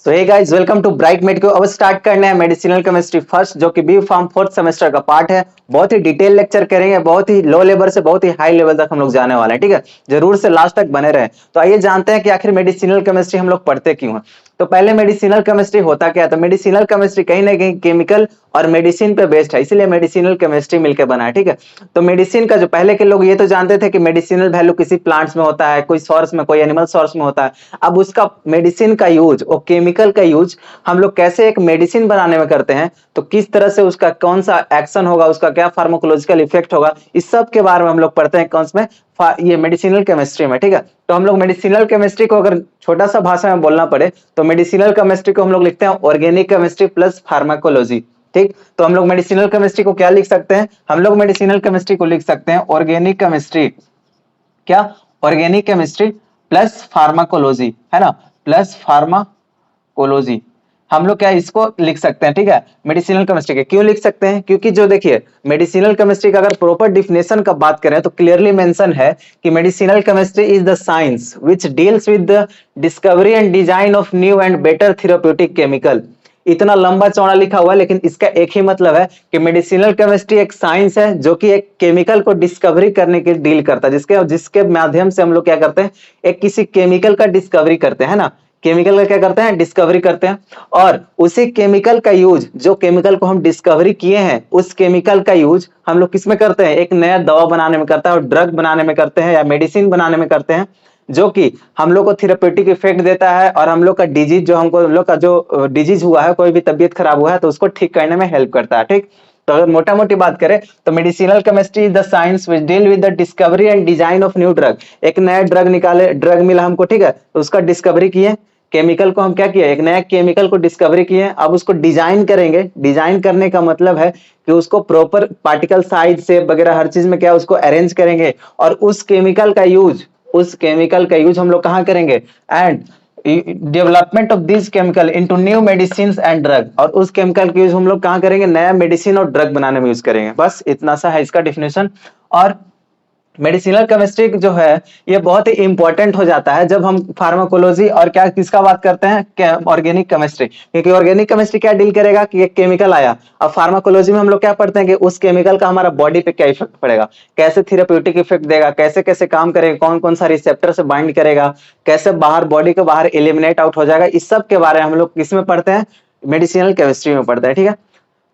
So hey guys, welcome to bright med को। अब start करने हैं मेडिसिनल केमिस्ट्री फर्स्ट, जो कि बी फार्म फोर्थ सेमेस्टर का पार्ट है। बहुत ही डिटेल लेक्चर करेंगे, बहुत ही लो लेवल से बहुत ही हाई लेवल तक हम लोग जाने वाले हैं। ठीक है, जरूर से लास्ट तक बने रहे। तो आइए जानते हैं कि आखिर मेडिसिनल केमिस्ट्री हम लोग पढ़ते क्यों हैं। तो पहले मेडिसिनल केमिस्ट्री होता क्या है। तो मेडिसिनल केमिस्ट्री कहीं ना कहीं केमिकल और मेडिसिन पे बेस्ड है, इसलिए मेडिसिनल केमिस्ट्री मिलकर बना है। ठीक है, तो मेडिसिन का जो पहले के लोग ये तो जानते थे कि मेडिसिनल वैल्यू किसी प्लांट्स में होता है, कोई सोर्स में, कोई एनिमल सोर्स में होता है। अब उसका मेडिसिन का यूज और केमिकल का यूज हम लोग कैसे एक मेडिसिन बनाने में करते हैं, तो किस तरह से उसका कौन सा एक्शन होगा, उसका क्या फार्माकोलॉजिकल इफेक्ट होगा, इस सब के बारे में हम लोग पढ़ते हैं कौन में ये मेडिसिनल केमिस्ट्री में। ठीक है, तो हम लोग मेडिसिनल केमिस्ट्री को अगर छोटा सा भाषा में बोलना पड़े तो मेडिसिनल केमिस्ट्री को हम लोग लिखते हैं ऑर्गेनिक केमिस्ट्री प्लस फार्माकोलॉजी। ठीक, तो हम लोग मेडिसिनल केमिस्ट्री को क्या लिख सकते हैं, हम लोग मेडिसिनल केमिस्ट्री को लिख सकते हैं ऑर्गेनिक केमिस्ट्री, क्या, ऑर्गेनिक केमिस्ट्री प्लस फार्माकोलॉजी, है ना, प्लस फार्माकोलॉजी हम लोग क्या इसको लिख सकते हैं। ठीक है, मेडिसिनल केमिस्ट्री के क्यों लिख सकते हैं, क्योंकि जो देखिए मेडिसिनल केमिस्ट्री का अगर प्रॉपर डिफिनेशन का बात करें तो क्लियरली मेंशन है कि medicinal chemistry is the science which deals with the discovery and design of new and better therapeutic chemical. इतना लंबा चौड़ा लिखा हुआ है, लेकिन इसका एक ही मतलब है कि मेडिसिनल केमिस्ट्री एक साइंस है जो कि एक केमिकल को डिस्कवरी करने के डील करता है, जिसके माध्यम से हम लोग क्या करते हैं, एक किसी केमिकल का डिस्कवरी करते हैं, है ना, केमिकल का क्या करते हैं, डिस्कवरी करते हैं। और उसी केमिकल का यूज, जो केमिकल को हम डिस्कवरी किए हैं, उस केमिकल का यूज हम लोग किस में करते हैं, एक नया दवा बनाने में करता है, और ड्रग बनाने में करते हैं, या मेडिसिन बनाने में करते हैं, जो कि हम लोग को थेरेप्यूटिक इफेक्ट देता है, और हम लोग का डिजीज, जो हमको हम लोग का जो डिजीज हुआ है, कोई भी तबीयत खराब हुआ है, तो उसको ठीक करने में हेल्प करता है। ठीक, तो अगर मोटा मोटी बात करें तो medicinal chemistry is the science which deal with the discovery and design of new drug. एक नया ड्रग निकाले, ड्रग मिला हमको, ठीक है, तो उसका डिस्कवरी किए, केमिकल को हम क्या किए, एक नया केमिकल को डिस्कवरी किए, अब उसको डिजाइन करेंगे। डिजाइन करने का मतलब है कि उसको प्रॉपर पार्टिकल साइज शेप वगैरह हर चीज में क्या उसको अरेंज करेंगे, और उस केमिकल का यूज हम लोग कहाँ करेंगे, and development of this chemical into new medicine and drug, और उस केमिकल का यूज हम लोग कहाँ करेंगे, नया मेडिसिन और ड्रग बनाने में यूज करेंगे। बस इतना सा है इसका डेफिनेशन। और मेडिसिनल केमिस्ट्री जो है ये बहुत ही इंपॉर्टेंट हो जाता है जब हम फार्माकोलॉजी और क्या किसका बात करते हैं, ऑर्गेनिक केमिस्ट्री, क्योंकि ऑर्गेनिक केमिस्ट्री क्या डील करेगा कि एक केमिकल आया। अब फार्माकोलॉजी में हम लोग क्या पढ़ते हैं कि उस केमिकल का हमारा बॉडी पे क्या इफेक्ट पड़ेगा, कैसे थेरेप्यूटिक इफेक्ट देगा, कैसे कैसे काम करेगा, कौन कौन सा रिसेप्टर से बाइंड करेगा, कैसे बाहर बॉडी के बाहर एलिमिनेट आउट हो जाएगा, इस सब के बारे में हम लोग किसमें पढ़ते हैं, मेडिसिनल केमिस्ट्री में पढ़ते हैं। ठीक है,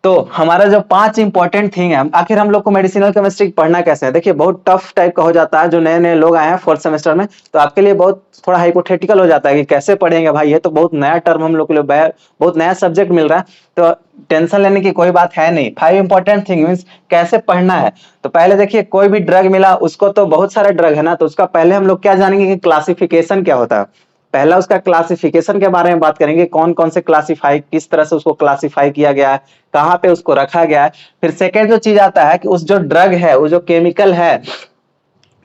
तो हमारा जो 5 इंपॉर्टेंट थिंग है, आखिर हम लोग को मेडिसिनल केमिस्ट्री पढ़ना कैसे है। देखिए बहुत टफ टाइप का हो जाता है, जो नए नए लोग आए हैं फोर्थ सेमेस्टर में, तो आपके लिए बहुत थोड़ा हाइपोथेटिकल हो जाता है कि कैसे पढ़ेंगे भाई, ये तो बहुत नया टर्म हम लोग के लिए, बहुत नया सब्जेक्ट मिल रहा है, तो टेंशन लेने की कोई बात है नहीं। 5 इंपॉर्टेंट थिंग मींस कैसे पढ़ना है। तो पहले देखिए कोई भी ड्रग मिला, उसको तो बहुत सारा ड्रग है ना, तो उसका पहले हम लोग क्या जानेंगे कि क्लासिफिकेशन क्या होता है। पहला उसका क्लासिफिकेशन के बारे में बात करेंगे, कौन कौन से क्लासिफाई, किस तरह से उसको क्लासिफाई किया गया है, कहाँ पे उसको रखा गया है। फिर सेकेंड जो चीज आता है कि उस जो ड्रग है, वो जो केमिकल है,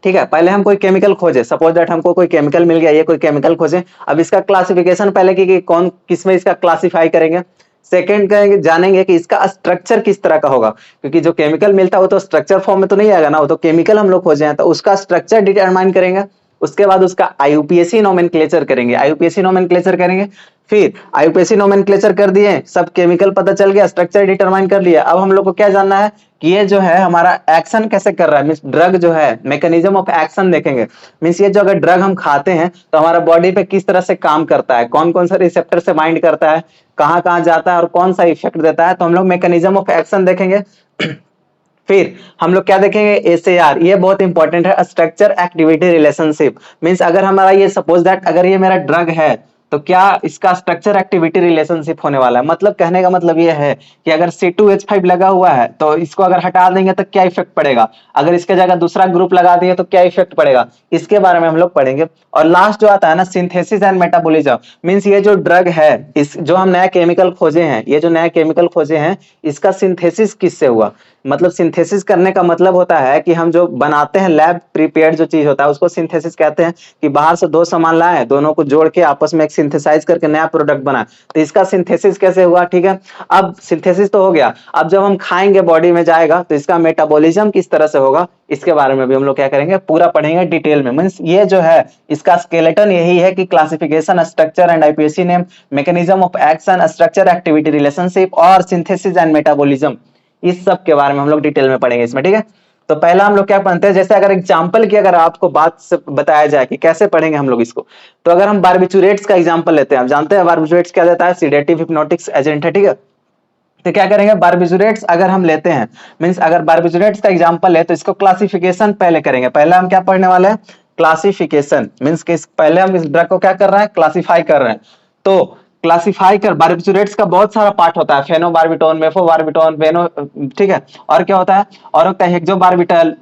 ठीक है, पहले हम कोई केमिकल खोजे, सपोज दैट हमको कोई केमिकल मिल गया, ये कोई केमिकल खोजे, अब इसका क्लासिफिकेशन पहले कि कौन किस में इसका क्लासिफाई करेंगे। सेकंड करेंगे, जानेंगे कि इसका स्ट्रक्चर किस तरह का होगा, क्योंकि जो केमिकल मिलता है वो तो स्ट्रक्चर फॉर्म में तो नहीं आएगा ना, वो तो केमिकल हम लोग खोजे हैं, तो उसका स्ट्रक्चर डिटरमाइन करेंगे। उसके बाद उसका आईयूपीएसी नोमेनक्लेचर करेंगे, आईयूपीएसी नोमेनक्लेचर करेंगे। फिर आईयूपीएसी नोमेनक्लेचर कर दिए, सब केमिकल पता चल गया, स्ट्रक्चर डिटरमाइन कर लिया। अब हम लोग को क्या जानना है कि ये जो है हमारा एक्शन कैसे कर रहा है, मींस ड्रग जो है, मैकेनिज्म ऑफ एक्शन देखेंगे। मींस ये जो अगर ड्रग हम खाते हैं तो हमारा बॉडी पे किस तरह से काम करता है, कौन कौन सा रिसेप्टर से बाइंड करता है, कहाँ कहाँ जाता है, और कौन सा इफेक्ट देता है, तो हम लोग मैकेनिज्म ऑफ एक्शन देखेंगे। फिर हम लोग क्या देखेंगे, एसएआर, ये बहुत इंपॉर्टेंट है, स्ट्रक्चर एक्टिविटी रिलेशनशिप। मींस अगर हमारा ये सपोज दैट अगर ये मेरा ड्रग है, तो क्या इसका स्ट्रक्चर एक्टिविटी रिलेशनशिप होने वाला है। मतलब कहने का मतलब ये है कि अगर C2H5 लगा हुआ है तो इसको अगर हटा देंगे तो क्या इफेक्ट पड़ेगा, अगर इसके जगह दूसरा ग्रुप लगा दिए तो क्या इफेक्ट पड़ेगा, इसके बारे में हम लोग पढ़ेंगे। और लास्ट जो आता है ना, सिंथेसिस एंड मेटाबॉलिज्म, मींस ये जो ड्रग है, इस जो हम नया केमिकल खोजे हैं, ये जो नया केमिकल खोजे हैं, इसका सिंथेसिस किससे हुआ। मतलब सिंथेसिस करने का मतलब होता है कि हम जो बनाते हैं, लैब प्रिपेयर्ड जो चीज होता है उसको सिंथेसिस कहते हैं, कि बाहर से दो सामान लाए, दोनों को जोड़ के आपस में एक सिंथेसाइज करके नया प्रोडक्ट बना, तो इसका सिंथेसिस कैसे हुआ, ठीक है। अब सिंथेसिस तो हो गया, अब जब हम खाएंगे बॉडी में जाएगा तो इसका मेटाबॉलिज्म किस तरह से होगा, इसके बारे में भी हम लोग क्या करेंगे, पूरा पढ़ेंगे डिटेल में। मींस ये जो है इसका स्केलेटन यही है कि classification, structure and IUPAC name, mechanism of action, structure, activity, relationship और सिंथेसिस एंड मेटाबॉलिज्म, इस सब के बारे में हम लोग डिटेल में पढ़ेंगे इसमें, ठीक है। तो पहला हम लोग क्या पढ़ते हैं, जैसे अगर एग्जांपल की अगर आपको बात से बताया जाए कि कैसे पढ़ेंगे हम लोग इसको, तो अगर हम बारबिचुरेट्स का एग्जांपल लेते हैं, आप जानते हैं बारबिचुरेट्स क्या देता है, सीडेटिव हिप्नोटिक्स एजेंट है, ठीक है। तो क्या करेंगे, बारबिचुरेट्स अगर हम लेते हैं, मींस अगर बारबिचुरेट्स का एग्जांपल है तो इसको क्लासिफिकेशन पहले करेंगे। पहले हम क्या पढ़ने वाले हैं, क्लासिफिकेशन, मींस कि पहले हम इस ड्रग को क्या कर रहे हैं, क्लासिफाई कर रहे हैं। तो क्लासिफाई कर, बारबिचुरेट्स का बहुत सारा पार्ट होता है, फेनोबारबिटोन, मेफोबारबिटोन, वेनो, ठीक है, और क्या होता है, और होता है हेक्सोबारबिटल,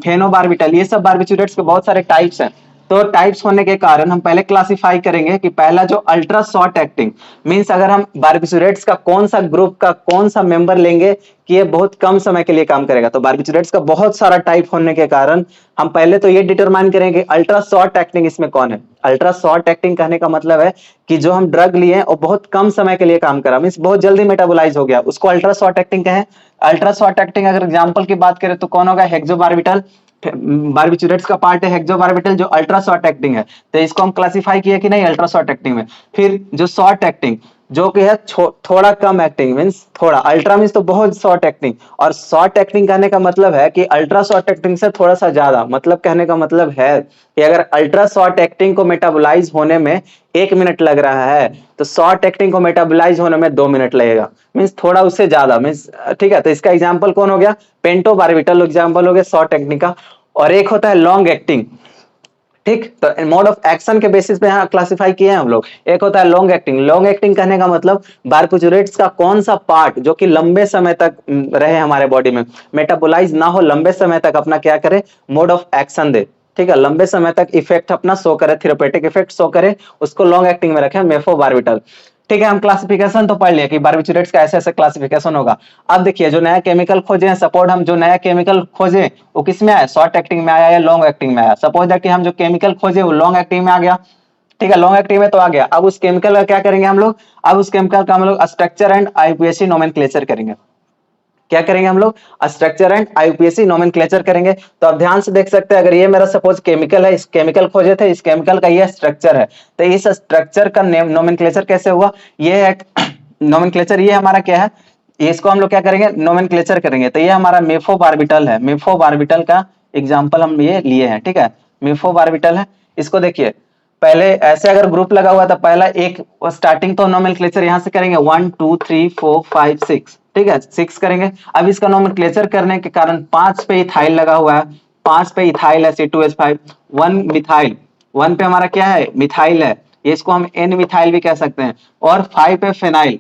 फेनोबारबिटल, ये सब बारबिचुरेट्स के बहुत सारे टाइप्स हैं। तो टाइप्स होने के कारण हम पहले क्लासिफाई करेंगे कि पहला जो अल्ट्रा शॉर्ट एक्टिंग, मींस अगर हम बारबिचुरेट्स का कौन सा ग्रुप का कौन सा मेंबर लेंगे कि ये बहुत कम समय के लिए काम करेगा। तो बारबिचुरेट्स का बहुत सारा टाइप होने के कारण हम पहले तो ये डिटरमाइन करेंगे अल्ट्रा शॉर्ट एक्टिंग इसमें कौन है। अल्ट्रा शॉर्ट एक्टिंग कहने का मतलब है कि जो हम ड्रग लिए और बहुत कम समय के लिए काम करा, मींस बहुत जल्दी मेटाबोलाइज हो गया, उसको अल्ट्रा शॉर्ट एक्टिंग कहें। अल्ट्रा शॉर्ट एक्टिंग अगर एग्जांपल की बात करें तो कौन होगा, हेक्सोबारबिटल, बारबिचुरेट्स का पार्ट है हेक्सोबारबिटल जो अल्ट्रा शॉर्ट एक्टिंग है, तो इसको हम क्लासिफाई किए कि नहीं अल्ट्रा शॉर्ट एक्टिंग में। फिर जो शॉर्ट एक्टिंग जो कि है थोड़ा कम एक्टिंग, मींस थोड़ा, अल्ट्रा मींस तो बहुत शॉर्ट एक्टिंग, और शॉर्ट एक्टिंग कहने का मतलब है कि अल्ट्रा शॉर्ट एक्टिंग से थोड़ा सा ज्यादा, मतलब कहने का मतलब है कि अगर अल्ट्रा शॉर्ट एक्टिंग को मेटाबोलाइज होने में 1 मिनट लग रहा है तो शॉर्ट एक्टिंग को मेटाबोलाइज होने में 2 मिनट लगेगा, मींस थोड़ा उससे ज्यादा, मींस, ठीक है। तो इसका एग्जांपल कौन हो गया, पेंटोबारबिटल एग्जांपल हो गया शॉर्ट एक्टिंग का। और एक होता है लॉन्ग एक्टिंग, ठीक, तो मोड ऑफ एक्शन के बेसिस पे यहाँ क्लासिफाई किए हैं हम लोग। एक होता है लॉन्ग एक्टिंग, लॉन्ग एक्टिंग कहने का मतलब बारबिचुरेट्स का कौन सा पार्ट जो कि लंबे समय तक रहे हमारे बॉडी में, मेटाबोलाइज ना हो, लंबे समय तक अपना क्या करे, मोड ऑफ एक्शन दे, ठीक है, लंबे समय तक इफेक्ट अपना शो करे, थेरेपेटिक इफेक्ट शो करे, उसको लॉन्ग एक्टिंग में रखें, मेफोबारबिटल, ठीक है। हम क्लासिफिकेशन तो पढ़ लिया कि बारबिचुरेट्स का ऐसे ऐसे क्लासिफिकेशन होगा। अब देखिए जो नया केमिकल खोजे हैं, सपोज हम जो नया केमिकल खोजे वो किस में आया, शॉर्ट एक्टिंग में आया या लॉन्ग एक्टिंग में आया। सपोज दैट कि हम जो केमिकल खोजे वो लॉन्ग एक्टिंग में आ गया, ठीक है, लॉन्ग एक्टिंग में तो आ गया। अब उस केमिकल का क्या करेंगे हम लोग, अब उस केमिकल का हम लोग स्ट्रक्चर एंड आईयूपीएसी नोमेनक्लेचर करेंगे। क्या करेंगे हम लोग, स्ट्रक्चर एंड आईयूपीएसी नोमेनक्लेचर करेंगे। तो आप ध्यान से देख सकते हैं, अगर ये मेरा सपोज केमिकल है, इस केमिकल खोजे थे, इस केमिकल का ये स्ट्रक्चर है, तो इस स्ट्रक्चर का नोमेनक्लेचर कैसे हुआ, ये है नोमेनक्लेचर, ये हमारा क्या है, इसको हम लोग क्या करेंगे, नोमेनक्लेचर करेंगे। तो ये हमारा मेफोबारबिटल है, मेफोबारबिटल का एग्जांपल हम ये लिए हैं, ठीक है, मेफोबारबिटल है। इसको देखिए, पहले ऐसे अगर ग्रुप लगा हुआ था, पहला एक स्टार्टिंग तो नोमेनक्लेचर यहां से करेंगे 1 2 3 4 5 6, ठीक है, 6 करेंगे। अब इसका नोमेनक्लेचर करने के कारण 5 पे इथाइल लगा हुआ है, 5 पे इथाइल है C2H5, 1 मिथाइल, 1 पे हमारा क्या है, मिथाइल है, इसको हम एन मिथाइल भी कह सकते हैं, और 5 पे फेनाइल,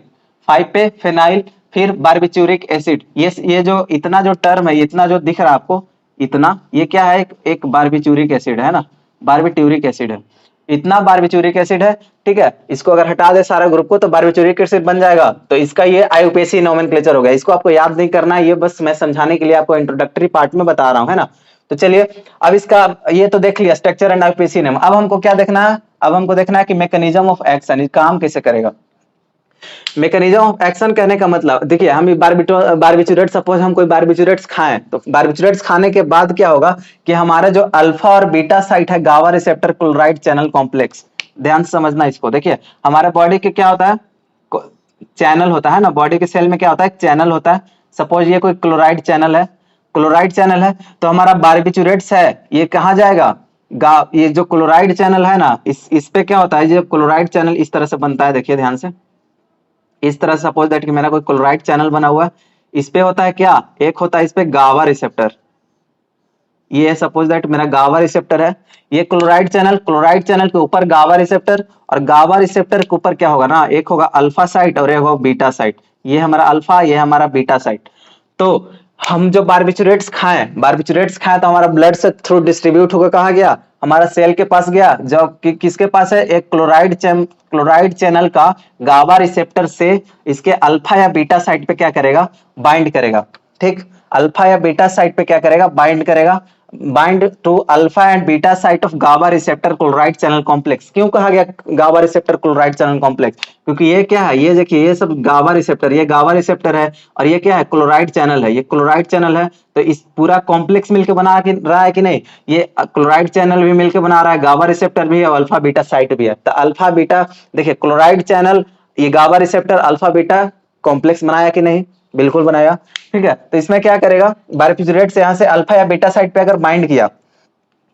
5 पे फेनाइल, फिर बारबिचूरिक एसिड। ये जो इतना जो टर्म है, इतना जो दिख रहा है आपको, इतना, ये क्या है, एक बारबिचूरिक एसिड है ना, बारबिट्यूरिक एसिड है, इतना बारबिचूरिक एसिड है, ठीक है। इसको अगर हटा दे सारा ग्रुप को तो बारबिचूरिक एसिड बन जाएगा। तो इसका ये आईयूपीएसी नोमेनक्लेचर हो गया। इसको आपको याद नहीं करना है, ये बस मैं समझाने के लिए आपको इंट्रोडक्टरी पार्ट में बता रहा हूं, है ना। तो चलिए, अब इसका ये तो देख लिया स्ट्रक्चर एंड आईयूपीएसी नेम। अब हमको क्या देखना है, अब हमको देखना है कि मैकेनिज्म ऑफ एक्शन, काम कैसे करेगा। मैकेनिज्म ऑफ एक्शन कहने का मतलब, देखिए हम बारबिचुरेट, सपोज हम कोई बारबिचुरेट्स खाएं, तो बारबिचुरेट्स खाने के बाद क्या होगा कि हमारा जो अल्फा और बीटा साइट है, गावा रिसेप्टर क्लोराइड चैनल कॉम्प्लेक्स, ध्यान से समझना इसको। देखिए हमारे बॉडी के क्या होता है, चैनल होता है ना, बॉडी के सेल में क्या होता है, चैनल होता है। सपोज ये कोई क्लोराइड चैनल है, क्लोराइड चैनल है, तो हमारा बारबिचुरेट्स है, ये कहाँ जाएगा, ये जो क्लोराइड चैनल है ना, इस पे क्या होता है, जो क्लोराइड चैनल इस तरह से बनता है, देखिए ध्यान से, इस तरह सपोज दैट कि मेरा कोई क्लोराइड चैनल बना हुआ है, इस पे होता है क्या, एक होता है इस पे गावा रिसेप्टर, ये सपोज दैट मेरा गावा रिसेप्टर है, ये क्लोराइड चैनल के ऊपर गावा रिसेप्टर, और गावा रिसेप्टर के ऊपर क्या होगा ना, एक होगा अल्फा साइट और एक होगा बीटा साइट, ये हमारा अल्फा, ये हमारा बीटा साइट। तो हम जो बारबिचुरेट्स खाएं तो हमारा ब्लड से थ्रू डिस्ट्रीब्यूट होकर कहा गया, हमारा सेल के पास गया, जो किसके पास है, एक क्लोराइड चैनल का गावा रिसेप्टर से इसके अल्फा या बीटा साइट पे क्या करेगा, बाइंड करेगा, ठीक, अल्फा या बीटा साइट पे क्या करेगा, बाइंड करेगा। Bind to alpha and beta site of GABA receptor chloride channel complex. क्यों कहा गया GABA receptor chloride channel complex? क्योंकि ये क्या है, ये देखिए ये सब गाबा रिसेप्टर, ये गाबा रिसेप्टर है और ये क्या है, क्लोराइड चैनल है, ये क्लोराइड चैनल है। तो इस पूरा कॉम्प्लेक्स मिलकर बना के रहा है कि नहीं, ये क्लोराइड चैनल भी मिलकर बना रहा है, गाबा रिसेप्टर भी है और अल्फा बीटा साइट भी है। तो अल्फा बीटा देखिए क्लोराइड चैनल, ये गाबा रिसेप्टर, अल्फा बीटा कॉम्प्लेक्स बनाया कि नहीं, बिल्कुल बनाया। ठीक है, तो इसमें क्या करेगा, बारबीटूरेट से यहाँ से अल्फा या बीटा साइट पे अगर बाइंड किया,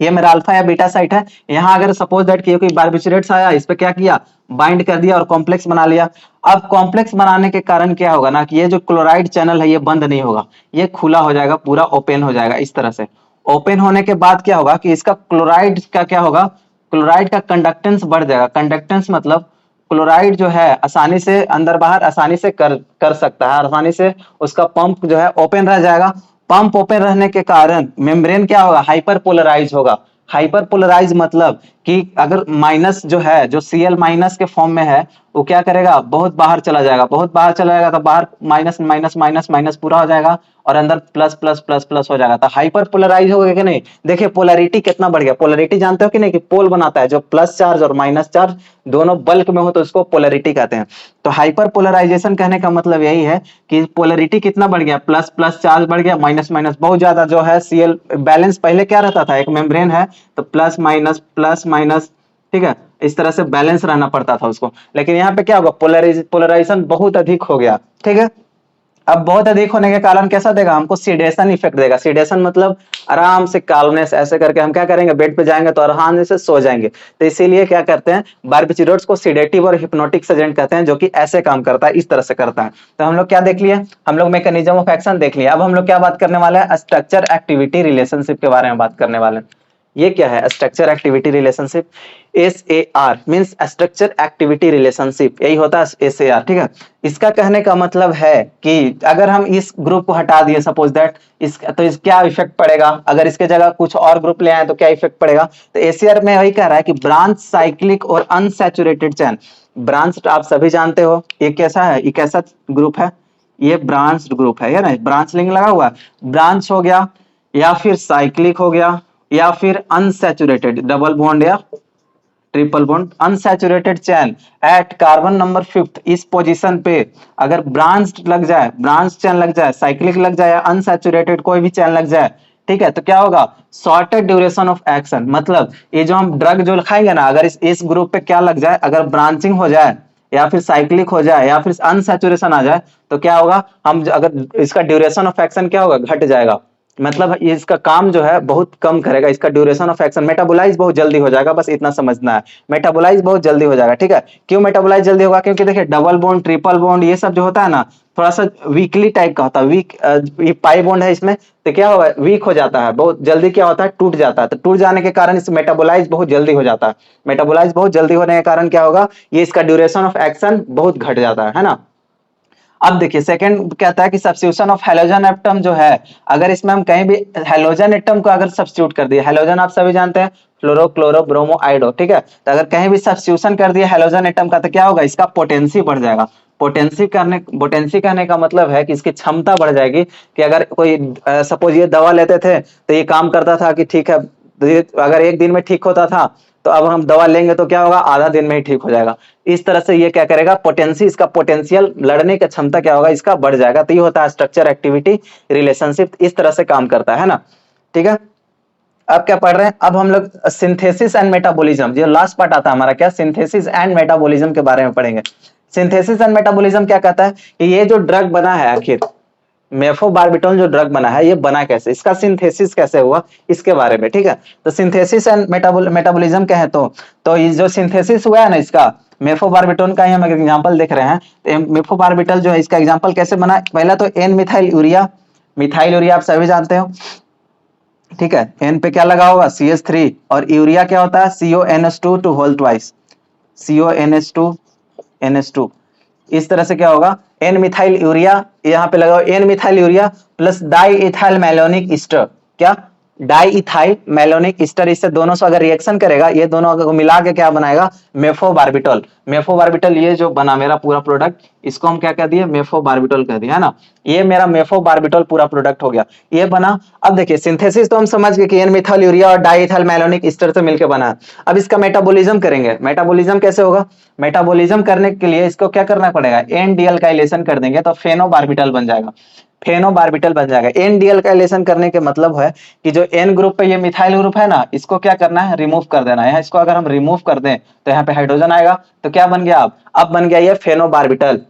ये मेरा अल्फा या बीटा साइट है, यहाँ अगर सपोज दैट कि कोई बारबीटूरेट्स आया, इस पे क्या किया, बाइंड कर दिया और कॉम्प्लेक्स बना लिया। अब कॉम्प्लेक्स बनाने के कारण क्या होगा ना कि ये जो क्लोराइड चैनल है ये बंद नहीं होगा, ये खुला हो जाएगा, पूरा ओपन हो जाएगा इस तरह से। ओपन होने के बाद क्या होगा कि इसका क्लोराइड का क्या होगा, क्लोराइड का कंडक्टेंस बढ़ जाएगा। कंडक्टेंस मतलब क्लोराइड जो है आसानी से अंदर बाहर आसानी से कर सकता है, आसानी से उसका पंप जो है ओपन रह जाएगा। पंप ओपन रहने के कारण मेम्ब्रेन क्या होगा, हाइपर पोलराइज होगा। हाइपर पोलराइज मतलब कि अगर माइनस जो है, जो Cl माइनस के फॉर्म में है, वो क्या करेगा, बहुत बाहर चला जाएगा, बहुत बाहर चला जाएगा, तो बाहर माइनस माइनस माइनस माइनस पूरा हो जाएगा और अंदर प्लस प्लस प्लस प्लस हो जाएगा। तो हाइपर पोलराइज हो गया कि नहीं, देखिए पोलैरिटी कितना बढ़ गया। पोलैरिटी जानते हो कि नहीं, कि पोल बनाता है, जो प्लस चार्ज और माइनस चार्ज दोनों बल्क में हो तो उसको पोलैरिटी कहते हैं। तो हाइपर पोलराइजेशन कहने का मतलब यही है कि पोलैरिटी कितना बढ़ गया, प्लस प्लस चार्ज बढ़ गया, माइनस माइनस बहुत ज्यादा जो है। Cl बैलेंस पहले क्या रहता था, एक मेम्ब्रेन है तो प्लस माइनस, ठीक है, इस तरह से बैलेंस रहना पड़ता था उसको। लेकिन यहाँ पे क्या होगा, पोलराइजेशन बहुत अधिक हो गया। ठीक है, अब बहुत अधिक होने के कारण कैसा देगा हमको, सीडेशन इफेक्ट देगा। सीडेशन मतलब आराम से काल्मनेस, ऐसे करके हम क्या करेंगे, बेड पे जाएंगे तो आराम से सो जाएंगे। तो इसीलिए क्या करते हैं, बारबिटूरेट्स को सीडेटिव और हिप्नोटिक एजेंट कहते हैं, जो कि ऐसे काम करता है, इस तरह से करता है। तो हम लोग क्या देख लिए, हम लोग मैकेनिज्म ऑफ एक्शन देख लिया। अब हम लोग क्या बात करने वाले हैं, स्ट्रक्चर एक्टिविटी रिलेशनशिप के बारे में बात करने वाले हैं। ये क्या है, structure activity relationship? SAR means structure activity relationship, यही होता है SAR। ठीक है, इसका कहने का मतलब है कि अगर हम इस ग्रुप को हटा दिए सपोज दैट, इस तो इस क्या इफेक्ट पड़ेगा, अगर इसके जगह कुछ और ग्रुप ले आए तो क्या इफेक्ट पड़ेगा। तो ACR में वही कह रहा है कि ब्रांच साइक्लिक और अनसैचुरेटेड चैन। ब्रांच आप सभी जानते हो ये कैसा है, ये कैसा ग्रुप है, ये ब्रांच ग्रुप है ना, ब्रांच लिंक लगा हुआ है। ब्रांच हो गया या फिर साइक्लिक हो गया या फिर अनसैचुरेटेड, डबल बॉन्ड या ट्रिपल बॉन्ड। अनसैचुरेटेड चैन एट कार्बन नंबर 5 इस पोजीशन पे अगर ब्रांच लग जाए, ब्रांच चैन लग जाए, साइक्लिक लग जाए या अनसैचुरेटेड कोई भी चैन लग जाए, ठीक है, तो क्या होगा, शॉर्टेड ड्यूरेशन ऑफ एक्शन। मतलब ये जो हम ड्रग जो खाएंगे ना, अगर इस ग्रुप पे क्या लग जाए, अगर ब्रांचिंग हो जाए या फिर साइक्लिक हो जाए या फिर अनसैचुरेशन आ जाए, तो क्या होगा, हम अगर इसका ड्यूरेशन ऑफ एक्शन क्या होगा, घट जाएगा। मतलब ये इसका काम जो है बहुत कम करेगा, इसका ड्यूरेशन ऑफ एक्शन, मेटाबोलाइज बहुत जल्दी हो जाएगा, बस इतना समझना है, मेटाबोलाइज बहुत जल्दी हो जाएगा। ठीक है, क्यों मेटाबोलाइज जल्दी होगा, क्योंकि देखिए डबल बॉन्ड ट्रिपल बॉन्ड ये सब जो होता है ना, थोड़ा सा वीकली टाइप का होता है, वीक, ये पाई बॉन्ड है इसमें, तो क्या होगा, वीक हो जाता है बहुत जल्दी, क्या होता है, टूट जाता है। तो टूट जाने के कारण इस मेटाबोलाइज बहुत जल्दी हो जाता है। मेटाबोलाइज बहुत जल्दी होने के कारण क्या होगा, ये इसका ड्यूरेशन ऑफ एक्शन बहुत घट जाता है ना। अब देखिए सेकंड कहता है कि सब्स्टिट्यूशन ऑफ हैलोजन एटम जो है, अगर इसमें हम कहीं भी हैलोजन एटम को अगर सब्स्टिट्यूट कर दिए, हैलोजन आप सभी जानते हैं, फ्लोरो क्लोरो ब्रोमो आइडो, ठीक है, तो अगर कहीं भी सब्स्टिट्यूशन कर दिया हैलोजन एटम का, तो क्या होगा, इसका पोटेंसी बढ़ जाएगा। पोटेंसी कहने का मतलब है कि इसकी क्षमता बढ़ जाएगी। कि अगर कोई सपोज ये दवा लेते थे तो ये काम करता था कि ठीक है, तो ये अगर एक दिन में ठीक होता था, तो अब हम दवा लेंगे तो क्या होगा, आधा दिन में ही ठीक हो जाएगा। इस तरह से ये क्या करेगा, पोटेंसी, इसका पोटेंशियल लड़ने का क्षमता क्या होगा, इसका बढ़ जाएगा। तो ये होता है स्ट्रक्चर एक्टिविटी रिलेशनशिप, इस तरह से काम करता है ना। ठीक है, अब क्या पढ़ रहे हैं, अब हम लोग सिंथेसिस एंड मेटाबॉलिज्म, जो लास्ट पार्ट आता है हमारा, क्या सिंथेसिस एंड मेटाबॉलिज्म के बारे में पढ़ेंगे। सिंथेसिस एंड मेटाबॉलिज्म क्या कहता है कि ये जो ड्रग बना है, आखिर मेफोबार्बिटोल जो ड्रग बना है, ये बना कैसे, इसका सिंथेसिस कैसे हुआ, इसके बारे में। ठीक है, तो सिंथेसिस एंड मेटाबॉलिज्म कहें तो ये जो सिंथेसिस हुआ है ना इसका, मेफोबार्बिटोल का ही हम एग्जांपल देख रहे हैं। तो मेफोबार्बिटोल जो है इसका एग्जांपल कैसे बना, पहला तो N methyl urea, methyl urea आप सभी जानते हो। ठीक है, एन पे क्या लगा होगा, CH3, और यूरिया क्या होता है, CONH2 to whole twice, CONH2 इस तरह से क्या होगा, एन मिथाइल यूरिया, यहाँ पे लगा N methyl urea plus diethyl malonic ester, क्या डाइइथाइल मैलोनिक ईस्टर, इससे दोनों से अगर रिएक्शन करेगा, ये दोनों अगर मिला के क्या बनाएगा, मेफोबार्बिटॉल। मेफोबार्बिटॉल ये जो बना मेरा पूरा प्रोडक्ट, इसको हम क्या कह दिए, मेफोबार्बिटॉल कह दिए, है ना। ये मेरा मेफोबार्बिटॉल पूरा प्रोडक्ट हो गया, ये बना। अब देखिए सिंथेसिस तो हम समझ गए कि एन मिथाइल यूरिया और डाइइथाइल मैलोनिक ईस्टर से मिलकर बना है। अब इसका मेटाबॉलिज्म करेंगे। मेटाबॉलिज्म कैसे होगा, मेटाबॉलिज्म करने के लिए इसको क्या करना पड़ेगा, एन डीएल्काइलेशन कर देंगे तो फेनोबार्बिटल बन जाएगा, फेनोबार्बिटल बन जाएगा। एन डीएल्काइलेशन करने के मतलब है कि जो एन ग्रुप पे ये मिथाइल ग्रुप है ना, इसको क्या करना है, रिमूव कर देना है। इसको अगर हम रिमूव कर दें तो यहाँ पे हाइड्रोजन आएगा, तो क्या बन गया, अब बन गया ये फेनोबार्बिटल,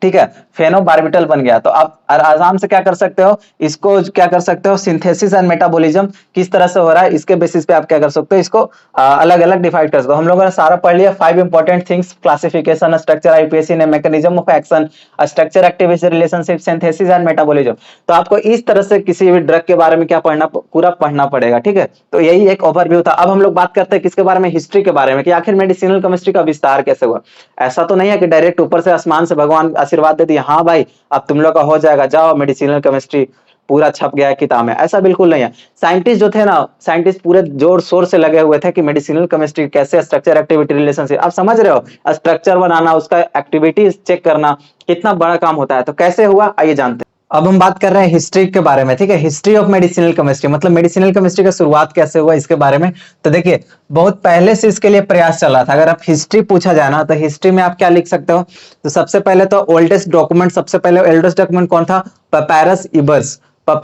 ठीक है, फेनोबार्बिटल बन गया। तो आप आराम से क्या कर सकते हो, इसको क्या कर सकते हो, सिंथेसिस एंड मेटाबॉलिज्म किस तरह से हो रहा है, इसके बेसिस पे आप क्या कर सकते हो, इसको अलग अलग डिवाइड कर सकते हो। हम लोगों ने सारा पढ़ लिया 5 important things, classification, structure, IUPAC ने mechanism of action, structure, activity, relationship, synthesis and metabolism. तो आपको इस तरह से किसी भी ड्रग के बारे में क्या पढ़ना, पूरा पढ़ना पड़ेगा, ठीक है। तो यही एक ओवरव्यू था। अब हम लोग बात करते हैं किसके बारे में, हिस्ट्री के बारे में, कि आखिर मेडिसिनल केमिस्ट्री का विस्तार कैसे हुआ। ऐसा तो नहीं है कि डायरेक्ट ऊपर से आसमान से भगवान आशीर्वाद दे दिए, हाँ भाई अब तुम लोग का हो जाएगा, जाओ मेडिसिनल केमिस्ट्री पूरा छप गया है किताब में, ऐसा बिल्कुल नहीं है। साइंटिस्ट जो थे ना, साइंटिस्ट पूरे जोर शोर से लगे हुए थे कि मेडिसिनल केमिस्ट्री कैसे, स्ट्रक्चर, एक्टिविटी, रिलेशनशिप, आप समझ रहे हो, स्ट्रक्चर बनाना, उसका एक्टिविटी चेक करना कितना बड़ा काम होता है। तो कैसे हुआ, आइए जानते हैं। अब हम बात कर रहे हैं हिस्ट्री के बारे में, ठीक है, हिस्ट्री ऑफ मेडिसिनल केमिस्ट्री, मतलब मेडिसिनल केमिस्ट्री का शुरुआत कैसे हुआ इसके बारे में। तो देखिए बहुत पहले से इसके लिए प्रयास चल रहा था। अगर आप हिस्ट्री पूछा जाए ना, तो हिस्ट्री में आप क्या लिख सकते हो, तो सबसे पहले तो ओल्डेस्ट डॉक्यूमेंट, सबसे पहले ओल्डेस्ट डॉक्यूमेंट कौन था, पैपायरस इबर्स,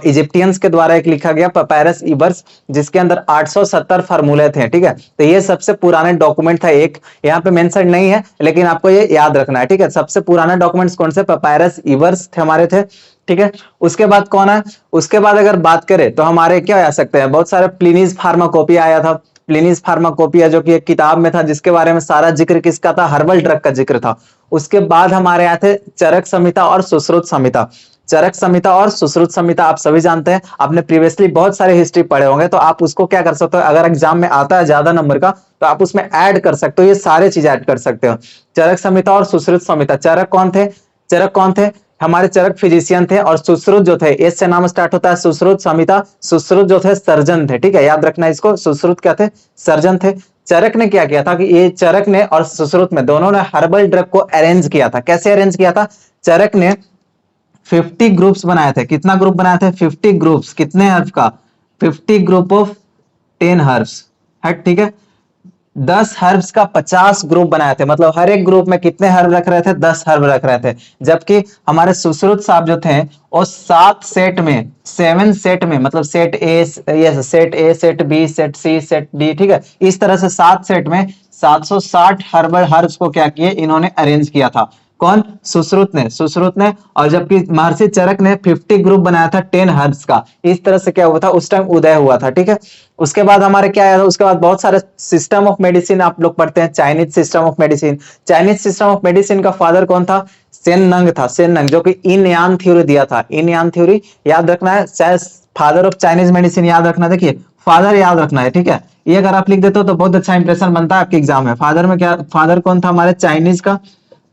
इजिप्टियंस के द्वारा एक लिखा गया पैपायरस इबर्स, जिसके अंदर 870 फार्मूले थे, ठीक है। तो ये सबसे पुराने डॉक्यूमेंट था। एक यहाँ पे मेंशन नहीं है, लेकिन आपको ये याद रखना है, ठीक है। सबसे पुराने डॉक्यूमेंट्स कौन से, पैपायरस इबर्स थे हमारे थे, ठीक है। उसके बाद कौन है, उसके बाद अगर बात करें तो हमारे क्या आ सकते हैं, बहुत सारे प्लिनीज फार्माकोपिया आया था। प्लिनीज फार्माकोपिया जो कि एक किताब में था, जिसके बारे में सारा जिक्र किसका था, हर्बल ड्रग का जिक्र था। उसके बाद हमारे आए थे चरक संहिता और सुश्रुत संहिता। चरक संहिता और सुश्रुत संहिता आप सभी जानते हैं, आपने प्रीवियसली बहुत सारे हिस्ट्री पढ़े होंगे, तो आप उसको क्या कर सकते हो, अगर एग्जाम में आता है ज्यादा नंबर का तो आप उसमें ऐड कर सकते हो, ये सारे चीज ऐड कर सकते हो। चरक संहिता और सुश्रुत संहिता। चरक कौन थे, चरक कौन थे, हमारे चरक फिजिशियन थे, और सुश्रुत जो थे, एस से नाम स्टार्ट होता है, सुश्रुत संहिता, सुश्रुत जो थे सर्जन थे, ठीक है, याद रखना इसको, सुश्रुत क्या थे, सर्जन थे। चरक ने क्या किया था कि ये चरक ने और सुश्रुत में दोनों ने हर्बल ड्रग को अरेंज किया था। कैसे अरेंज किया था, चरक ने 50 ग्रुप्स बनाए थे। कितना ग्रुप बनाए थे, 50 ग्रुप्स, कितने हर्ब का, 50 ग्रुप ऑफ 10 हर्ब्स है, ठीक है। 10 हर्ब्स का 50 ग्रुप बनाए थे, मतलब हर एक ग्रुप में कितने हर्ब रख रहे थे, 10 हर्ब रख रहे थे। जबकि हमारे सुश्रुत साहब जो थे वो 7 सेट में, 7 सेट में, मतलब set A, set A, set B, set C, set D, ठीक है, इस तरह से 7 सेट में 760 हर्बल हर्ब्स को क्या किए, इन्होंने अरेंज किया था। कौन, सुश्रुत ने, सुश्रुत ने। और जबकि महर्षि चरक ने 50 ग्रुप बनाया था 10 हर्ब्स का। इस तरह से क्या हुआ था, उस टाइम उदय हुआ था, ठीक है। उसके बाद हमारे क्या आया था, उसके बाद बहुत सारे सिस्टम ऑफ मेडिसिन आप लोग पढ़ते हैं, Chinese system of medicine. Chinese system of medicine का फादर कौन था, सेन नंग था, सेन नंग, जो कि इन यान थ्योरी दिया था। इन यान थ्योरी याद रखना है, चाहे फादर ऑफ चाइनीज मेडिसिन याद रखना, देखिए फादर याद रखना है, ठीक है। ये अगर आप लिख देते हो तो बहुत अच्छा इंप्रेशन बनता है आपके एग्जाम में। फादर में क्या, फादर कौन था हमारे चाइनीज का,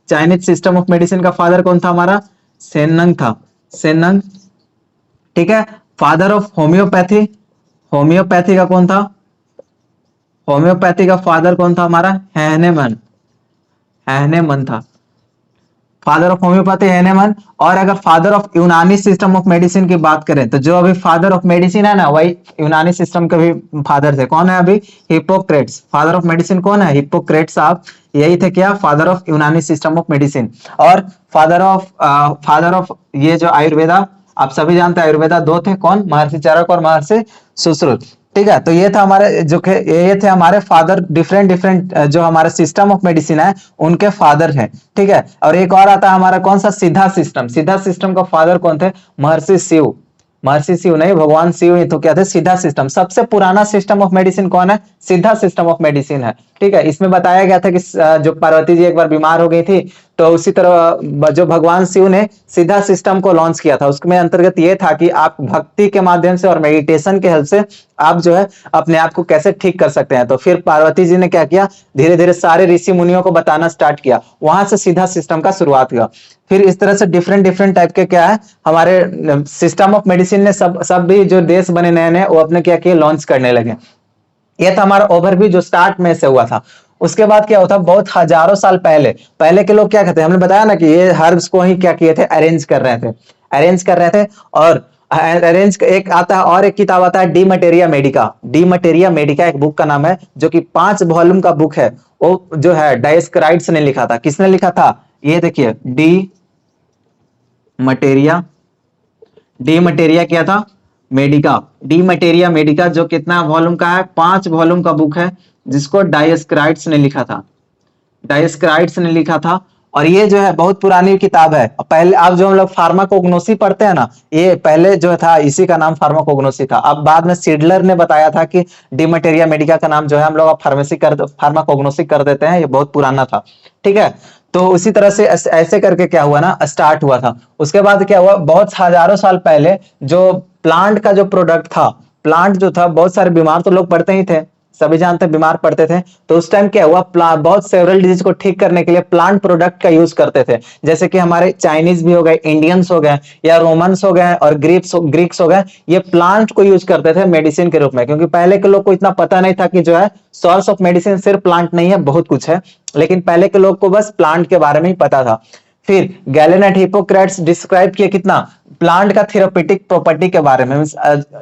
चाइनीज सिस्टम ऑफ मेडिसिन का फादर कौन था हमारा, सेनंग था, सेनंग, ठीक है। फादर ऑफ होम्योपैथी, होम्योपैथी का कौन था, होम्योपैथी का फादर कौन था हमारा, हैनेमन, हैनेमन था, फादर ऑफ होम्योपैथी हैनेमन। और अगर फादर ऑफ यूनानी सिस्टम ऑफ मेडिसिन की बात करें, तो जो अभी फादर ऑफ मेडिसिन है ना, वही यूनानी सिस्टम के भी फादर थे। कौन है अभी, हिप्पोक्रेट्स। फादर ऑफ मेडिसिन कौन है, हिप्पोक्रेट्स साहब, यही थे क्या, फादर ऑफ यूनानी सिस्टम ऑफ मेडिसिन। और फादर ऑफ ये जो आयुर्वेदा, आप सभी जानते हैं आयुर्वेदा दो थे, कौन, महर्षि चरक और महर्षि सुश्रुत, ठीक है। तो ये था हमारे जो ये थे हमारे फादर, डिफरेंट डिफरेंट जो हमारे सिस्टम ऑफ मेडिसिन है उनके फादर हैं, ठीक है। और एक और आता है हमारा कौन सा, सीधा सिस्टम। सीधा सिस्टम का फादर कौन थे, महर्षि शिव, महर्षि शिव नहीं, भगवान शिव ही तो क्या थे, सीधा सिस्टम। सबसे पुराना सिस्टम ऑफ मेडिसिन कौन है, सीधा सिस्टम ऑफ मेडिसिन है, ठीक है। इसमें बताया गया था कि जो पार्वती जी एक बार बीमार हो गई थी, तो उसी तरह जो भगवान शिव ने सीधा सिस्टम को लॉन्च किया था, उसमें अंतर्गत ये था कि आप भक्ति के माध्यम से और मेडिटेशन के हेल्प से आप जो है अपने आप को कैसे ठीक कर सकते हैं। तो फिर पार्वती जी ने क्या किया, धीरे धीरे सारे ऋषि मुनियों को बताना स्टार्ट किया, वहां से सीधा सिस्टम का शुरुआत हुआ। फिर इस तरह से डिफरेंट डिफरेंट टाइप के क्या है हमारे सिस्टम ऑफ मेडिसिन ने सब भी जो देश बने नए नए वो अपने क्या किए, लॉन्च करने लगे। ये था हमारा ओवरव्यू जो स्टार्ट में से हुआ था। उसके बाद क्या होता, बहुत हजारों साल पहले पहले के लोग क्या कहते हैं, हमने बताया ना कि ये हर्ब्स को ही क्या किए थे, अरेंज कर रहे थे, अरेंज कर रहे थे। और अरेंज एक आता है और एक किताब आता है D materia Medica, D materia Medica एक बुक का नाम है, जो कि 5 वॉल्यूम का बुक है। वो जो है डायस्क्राइड्स ने लिखा था। किसने लिखा था, ये देखिए डी मटेरिया, डी मटेरिया क्या था, मेडिका, डी मटेरिया मेडिका, जो कितना वॉल्यूम का है, 5 वॉल्यूम का बुक है, जिसको डायस्क्राइड्स ने लिखा था, डायस्क्राइड्स ने लिखा था। और ये जो है बहुत पुरानी किताब है। पहले आप जो हम लोग फार्माकोग्नोसी पढ़ते हैं ना, ये पहले जो था इसी का नाम फार्माकोग्नोसी था। अब बाद में सिडलर ने बताया था कि डिमेटेरिया मेडिका का नाम जो है हम लोग फार्माकोग्नोसी कर देते हैं, ये बहुत पुराना था। ठीक है, तो उसी तरह से ऐसे करके क्या हुआ ना, स्टार्ट हुआ था। उसके बाद क्या हुआ, बहुत हजारों साल पहले जो प्लांट का जो प्रोडक्ट था, प्लांट जो था, बहुत सारे बीमार तो लोग पड़ते ही थे, सभी जानते हैं बीमार पड़ते थे। तो उस टाइम क्या हुआ, बहुत सेवरल डिजीज को ठीक करने के लिए प्लांट प्रोडक्ट का यूज करते थे। जैसे कि हमारे चाइनीज भी हो गए, इंडियंस हो गए, या रोमन्स हो गए, और ग्रीक्स हो गए, ये प्लांट को यूज करते थे मेडिसिन के रूप में। क्योंकि पहले के लोग को इतना पता नहीं था कि जो है सोर्स ऑफ मेडिसिन सिर्फ प्लांट नहीं है, बहुत कुछ है, लेकिन पहले के लोग को बस प्लांट के बारे में ही पता था। फिर गैलेन एंड हिप्पोक्रेट्स डिस्क्राइब किए कितना, प्लांट का थेरापेटिक प्रॉपर्टी के बारे में।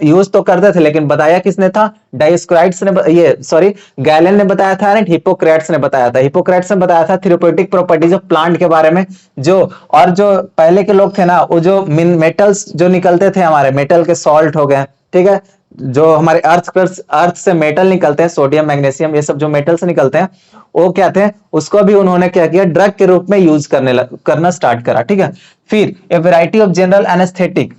यूज तो करते थे, लेकिन बताया किसने था, डायस्क्राइड्स ने, ये सॉरी गैलेन ने बताया था, एंड हिप्पोक्रेट्स ने बताया था। हिप्पोक्रेट्स ने बताया था थेरापेटिक प्रॉपर्टीज ऑफ प्लांट के बारे में। जो और जो पहले के लोग थे ना, वो जो मेटल्स जो निकलते थे हमारे, मेटल के सॉल्ट हो गए, ठीक है, जो हमारे अर्थ से मेटल निकलते हैं, सोडियम मैग्नीशियम, ये सब जो मेटल्स निकलते हैं, वो क्या थे, उसको भी उन्होंने क्या किया, ड्रग के रूप में यूज करना स्टार्ट करा। ठीक है, फिर ए variety of general anaesthetic,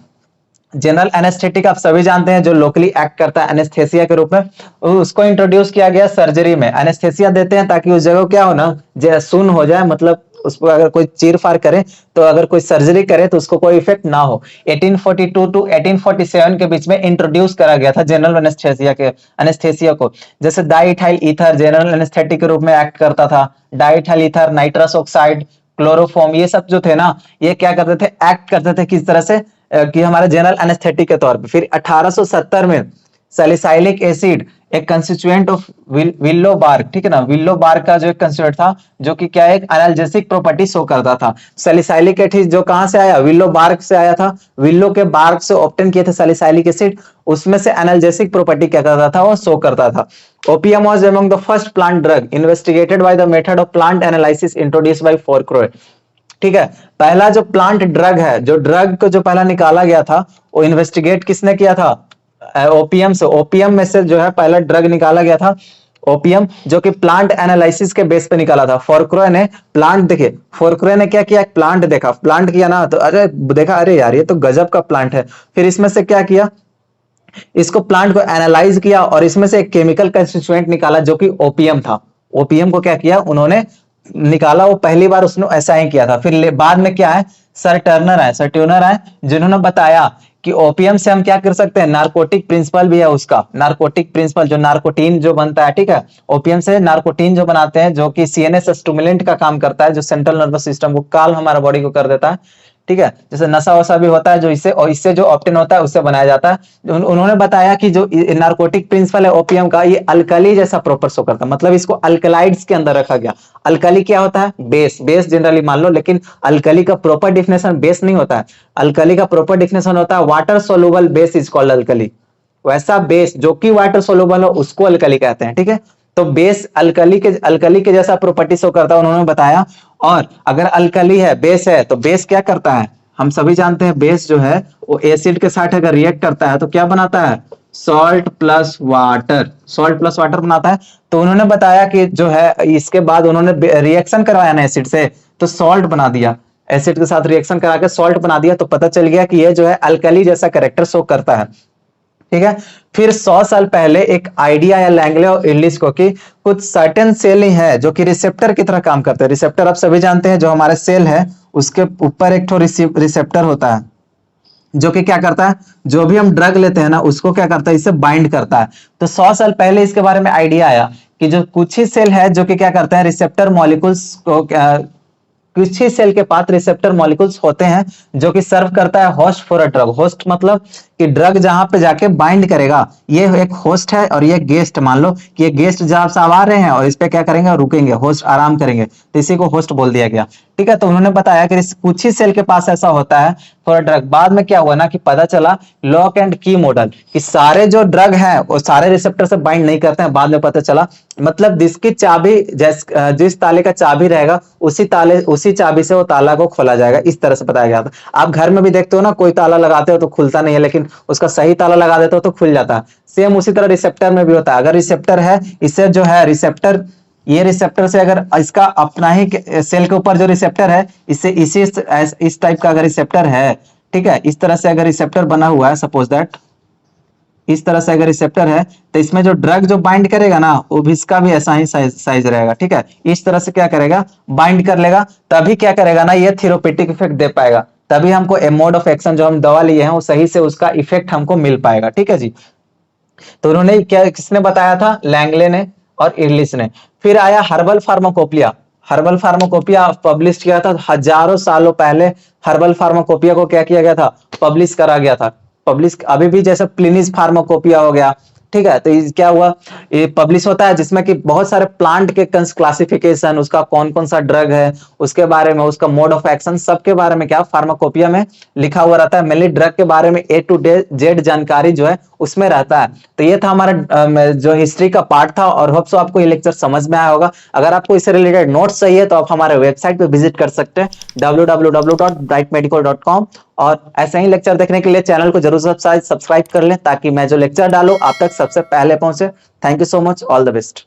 general anaesthetic आप सभी जानते हैं, जो लोकली एक्ट करता है एनेस्थेसिया के रूप में, उसको इंट्रोड्यूस किया गया सर्जरी में। एनेस्थेसिया देते हैं ताकि उस जगह क्या हो ना, सुन हो जाए, मतलब उसको अगर कोई चीर फाड़ करे, तो अगर कोई सर्जरी करे तो उसको कोई इफेक्ट ना हो। 1842 टू 1847 के बीच में इंट्रोड्यूस करा गया था जनरल एनेस्थेसिया को। जैसे डाइइथाइल ईथर जनरल एनेस्थेटिक के रूप में एक्ट करता था। Diethyl ether, nitrous oxide, chloroform, ये सब जो थे ना, ये क्या करते थे, एक्ट करते थे किस तरह से, कि हमारे जनरल एनेस्थेटिक के तौर पे। फिर 1870 में सैलिसाइलिक एसिड, एक कंस्टिट्यूएंट ऑफ विल्लो बार्क, ठीक है ना, विल्लो बार्क का जो एक कंस्टिट्यूएंट था, जो कि क्या एक एनाल्जेसिक प्रॉपर्टी शो करता था। सैलिसाइलिक एसिड जो कहां से आया, विल्लो बार्क से आया था, विल्लो के बार्क से ऑब्टेन किए थे सैलिसाइलिक एसिड, उसमें से एनाल्जेसिक प्रॉपर्टी क्या करता था, वो शो करता था। Opium was among the first plant drug investigated by the method of plant analysis introduced by Fourcroy. ठीक है, पहला जो प्लांट ड्रग है, जो ड्रग को जो पहला निकाला गया था, वो इन्वेस्टिगेट किसने किया था, ओपियम से। ओपियम में से जो है पहला ड्रग निकाला गया था, ओपियम, जो कि प्लांट एनालिसिस के बेस पे निकाला था। फोरक्रोय ने प्लांट देखे, फोरक्रोय ने क्या किया, प्लांट देखा, प्लांट किया ना, तो अरे देखा, अरे यार ये तो गजब का प्लांट है। फिर इसमें से क्या किया, इसको प्लांट को एनालाइज किया, और इसमें से एक केमिकल कंस्टिट्यूएंट निकाला जो कि ओपियम था। ओपियम को क्या किया उन्होंने, निकाला, वो पहली बार उसने ऐसा ही किया था। फिर बाद में क्या है, सर ट्यूनर आए, जिन्होंने बताया कि ओपियम से हम क्या कर सकते हैं, नारकोटिक प्रिंसिपल भी है उसका, नारकोटिक प्रिंसिपल, जो नारकोटीन जो बनता है, ठीक है, ओपियम से नारकोटीन जो बनाते हैं, जो कि सीएनएस स्टिमुलेंट का काम करता है, जो सेंट्रल नर्वस सिस्टम को काल हमारा बॉडी को कर देता है। ठीक है, जैसे नशा वशा भी होता है जो इससे, और इससे जो ऑप्टेन होता है उससे बनाया जाता है। उन्होंने बताया कि जो नारकोटिक प्रिंसिपल है ओपियम का, ये अल्कली जैसा प्रॉपर शो करता है, मतलब इसको अल्कलाइड्स के अंदर रखा गया। अल्कली क्या होता है, बेस, बेस जनरली मान लो, लेकिन अल्कली का प्रॉपर डिफिनेशन बेस नहीं होता है। अल्कली का प्रॉपर डिफिनेशन होता है water soluble base is called alkali. वैसा बेस जो कि वाटर सोलुबल हो उसको अल्कली कहते हैं। ठीक है, तो बेस अल्कली के जैसा प्रॉपर्टी शो करता है, उन्होंने बताया। और अगर अल्कली है, बेस है, तो बेस क्या करता है, हम सभी जानते हैं बेस जो है वो एसिड के साथ अगर रिएक्ट करता है तो क्या बनाता है, salt plus water, salt plus water बनाता है। तो उन्होंने बताया कि जो है, इसके बाद उन्होंने रिएक्शन करवाया ना एसिड से, तो सॉल्ट बना दिया, एसिड के साथ रिएक्शन करा के सॉल्ट बना दिया, तो पता चल गया कि ये जो है अल्कली जैसा कैरेक्टर शो करता है। ठीक है। फिर 100 साल पहले एक आइडिया या लैंगले और इर्लिश को कि कुछ सर्टेन सेल ही है जो कि रिसेप्टर की तरह काम करते हैं। रिसेप्टर आप सभी जानते हैं, जो हमारे सेल है उसके ऊपर एक ठो रिसेप्टर होता है जो कि क्या करता है, जो भी हम ड्रग लेते हैं ना उसको क्या करता है, इसे बाइंड करता है। तो 100 साल पहले इसके बारे में आइडिया आया कि जो कुछ ही सेल है जो कि क्या करते हैं, रिसेप्टर मॉलिक्यूल्स को कुछ ही सेल के पास रिसेप्टर मॉलिक्यूल्स होते हैं जो कि सर्व करता है host for a drug. Host मतलब कि ड्रग जहां पे जाके बाइंड करेगा, ये एक होस्ट है और ये गेस्ट। मान लो कि ये गेस्ट जहां से आ रहे हैं और इस पे क्या करेंगे, रुकेंगे, होस्ट आराम करेंगे, तो इसी को होस्ट बोल दिया गया। ठीक है, तो उन्होंने बताया कि कुछ ही सेल के पास ऐसा होता है फॉर ड्रग। बाद में क्या हुआ ना कि पता चला लॉक एंड की मॉडल कि सारे जो ड्रग हैं वो सारे रिसेप्टर से बाइंड नहीं करते हैं। बाद में पता चला मतलब जिसकी चाबी जिस ताले का चाबी रहेगा उसी चाबी से वो ताला को खोला जाएगा, इस तरह से बताया गया था। आप घर में भी देखते हो ना, कोई ताला लगाते हो तो खुलता नहीं है, लेकिन उसका सही ताला लगा देते हो तो खुल जाता है। सेम उसी तरह रिसेप्टर में भी होता है। अगर रिसेप्टर है, इसे जो है रिसेप्टर, ये रिसेप्टर से अगर इसका अपना ही सेल के ऊपर जो रिसेप्टर है, इससे इस टाइप का अगर रिसेप्टर है, ठीक है, इस तरह से अगर रिसेप्टर बना हुआ है, सपोज दैट इस तरह से अगर रिसेप्टर है, तो इसमें जो ड्रग जो बाइंड करेगा ना वो भी इसका भी ऐसा ही साइज रहेगा। ठीक है, इस तरह से क्या करेगा, बाइंड कर लेगा, तभी क्या करेगा ना, ये थेरेप्यूटिक इफेक्ट दे पाएगा। तभी हमको ए मोड ऑफ एक्शन जो हम दवा लिए हैं वो सही से उसका इफेक्ट हमको मिल पाएगा। ठीक है जी। तो उन्होंने क्या, किसने बताया था, लैंगले ने और इर्लिस ने। फिर आया herbal pharmacopoeia. Herbal pharmacopoeia publish किया था हजारों सालों पहले। हर्बल फार्माकोपिया को क्या किया गया था, पब्लिश करा गया था। पब्लिश अभी भी जैसे प्लिनीज फार्माकोपिया हो गया, ठीक है, तो क्या हुआ, ये पब्लिश होता है जिसमें कि बहुत सारे प्लांट के क्लासिफिकेशन, उसका कौन कौन सा ड्रग है उसके बारे में, उसका मोड ऑफ एक्शन, सबके बारे में क्या फार्माकोपिया में लिखा हुआ रहता है। मेनली ड्रग के बारे में A to Z जानकारी जो है उसमें रहता है। तो ये था हमारा जो हिस्ट्री का पार्ट था, और होप सो आपको ये लेक्चर समझ में आया होगा। अगर आपको इससे रिलेटेड नोट्स चाहिए तो आप हमारे वेबसाइट पे विजिट कर सकते हैं www.brightmedical.com। और ऐसे ही लेक्चर देखने के लिए चैनल को जरूर सब्सक्राइब कर लें ताकि मैं जो लेक्चर डालूं आप तक सबसे पहले पहुंचे। Thank you so much, all the best.